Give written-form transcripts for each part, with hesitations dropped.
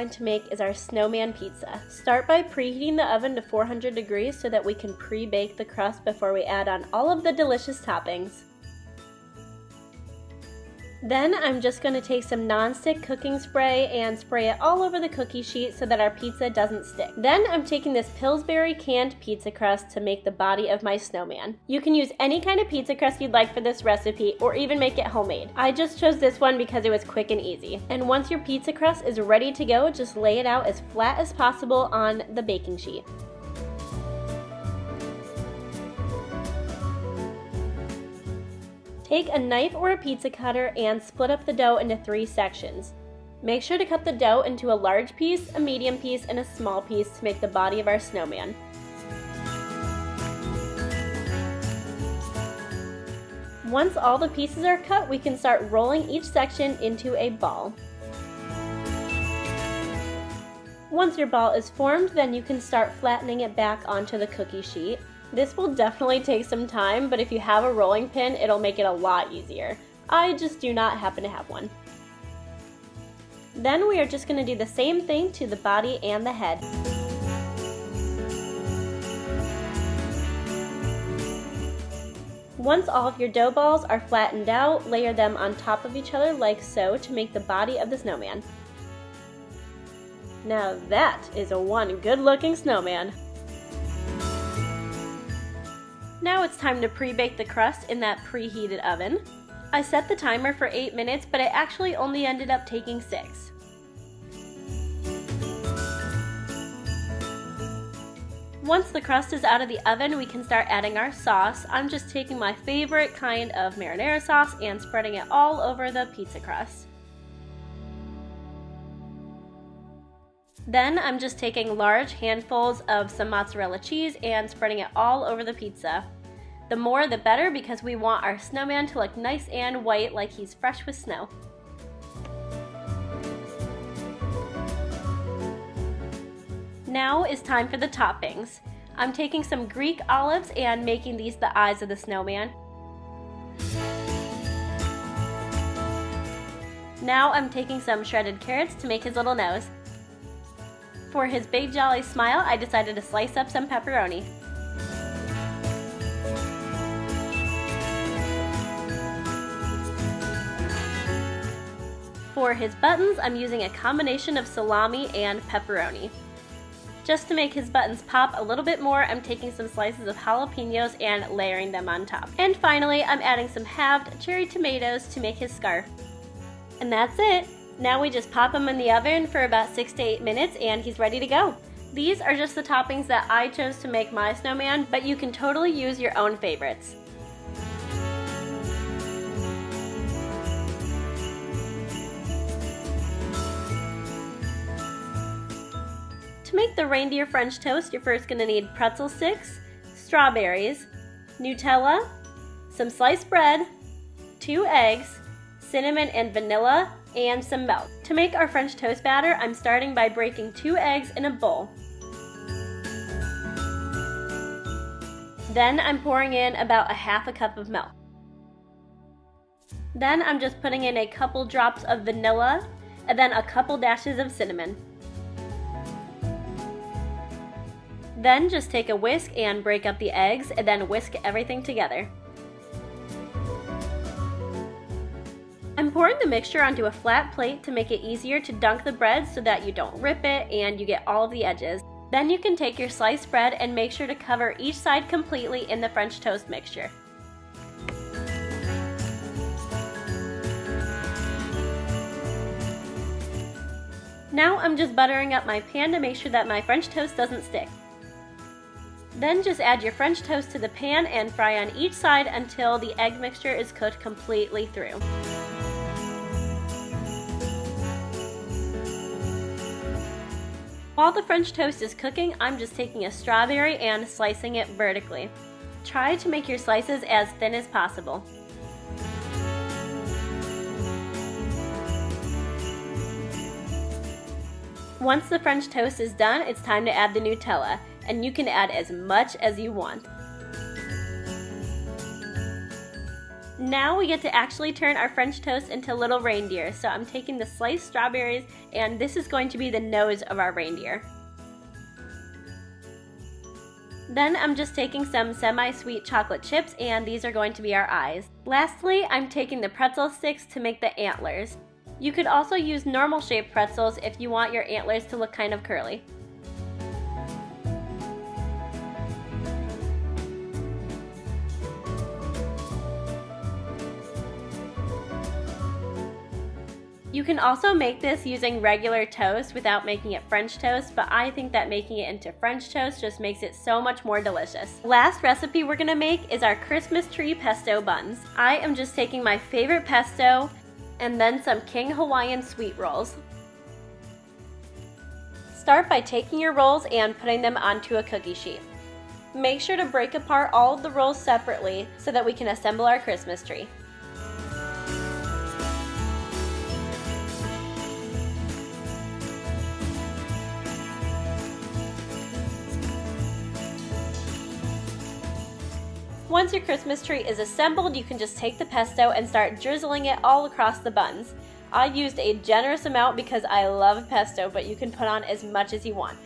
going to make is our snowman pizza. Start by preheating the oven to 400 degrees so that we can pre-bake the crust before we add on all of the delicious toppings. Then I'm just going to take some non-stick cooking spray and spray it all over the cookie sheet so that our pizza doesn't stick. Then I'm taking this Pillsbury canned pizza crust to make the body of my snowman. You can use any kind of pizza crust you'd like for this recipe or even make it homemade. I just chose this one because it was quick and easy. And once your pizza crust is ready to go, just lay it out as flat as possible on the baking sheet. Take a knife or a pizza cutter and split up the dough into 3 sections. Make sure to cut the dough into a large piece, a medium piece, and a small piece to make the body of our snowman. Once all the pieces are cut, we can start rolling each section into a ball. Once your ball is formed, then you can start flattening it back onto the cookie sheet. This will definitely take some time, but if you have a rolling pin, it'll make it a lot easier. I just do not happen to have one. Then we are just going to do the same thing to the body and the head. Once all of your dough balls are flattened out, layer them on top of each other like so to make the body of the snowman. Now that is one good-looking snowman. Now it's time to pre-bake the crust in that preheated oven. I set the timer for 8 minutes, but it actually only ended up taking 6. Once the crust is out of the oven, we can start adding our sauce. I'm just taking my favorite kind of marinara sauce and spreading it all over the pizza crust. Then I'm just taking large handfuls of some mozzarella cheese and spreading it all over the pizza. The more the better, because we want our snowman to look nice and white like he's fresh with snow. Now is time for the toppings. I'm taking some Greek olives and making these the eyes of the snowman. Now I'm taking some shredded carrots to make his little nose. For his big jolly smile, I decided to slice up some pepperoni. For his buttons, I'm using a combination of salami and pepperoni. Just to make his buttons pop a little bit more, I'm taking some slices of jalapenos and layering them on top. And finally, I'm adding some halved cherry tomatoes to make his scarf. And that's it! Now we just pop him in the oven for about 6 to 8 minutes and he's ready to go. These are just the toppings that I chose to make my snowman, but you can totally use your own favorites. To make the reindeer French toast, you're first going to need pretzel sticks, strawberries, Nutella, some sliced bread, 2 eggs, cinnamon and vanilla, and some milk. To make our French toast batter, I'm starting by breaking 2 eggs in a bowl. Then I'm pouring in about a half a cup of milk. Then I'm just putting in a couple drops of vanilla and then a couple dashes of cinnamon. Then just take a whisk and break up the eggs and then whisk everything together. I'm pouring the mixture onto a flat plate to make it easier to dunk the bread so that you don't rip it and you get all of the edges. Then you can take your sliced bread and make sure to cover each side completely in the French toast mixture. Now I'm just buttering up my pan to make sure that my French toast doesn't stick. Then just add your French toast to the pan and fry on each side until the egg mixture is cooked completely through. While the French toast is cooking, I'm just taking a strawberry and slicing it vertically. Try to make your slices as thin as possible. Once the French toast is done, it's time to add the Nutella, and you can add as much as you want. Now we get to actually turn our French toast into little reindeer. So I'm taking the sliced strawberries, and this is going to be the nose of our reindeer. Then I'm just taking some semi-sweet chocolate chips, and these are going to be our eyes. Lastly, I'm taking the pretzel sticks to make the antlers. You could also use normal shaped pretzels if you want your antlers to look kind of curly. You can also make this using regular toast without making it French toast, but I think that making it into French toast just makes it so much more delicious. Last recipe we're gonna make is our Christmas tree pesto buns. I am just taking my favorite pesto and then some King Hawaiian sweet rolls. Start by taking your rolls and putting them onto a cookie sheet. Make sure to break apart all of the rolls separately so that we can assemble our Christmas tree. Once your Christmas tree is assembled, you can just take the pesto and start drizzling it all across the buns. I used a generous amount because I love pesto, but you can put on as much as you want.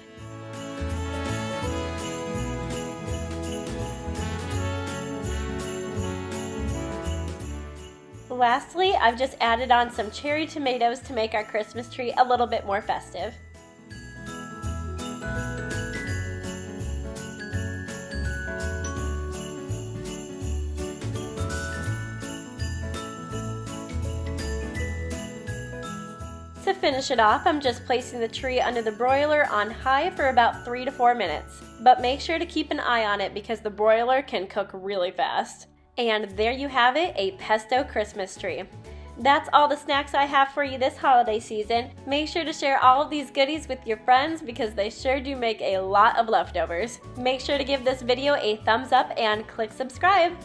Lastly, I've just added on some cherry tomatoes to make our Christmas tree a little bit more festive. To finish it off, I'm just placing the tree under the broiler on high for about 3 to 4 minutes. But make sure to keep an eye on it because the broiler can cook really fast. And there you have it, a pesto Christmas tree. That's all the snacks I have for you this holiday season. Make sure to share all of these goodies with your friends because they sure do make a lot of leftovers. Make sure to give this video a thumbs up and click subscribe.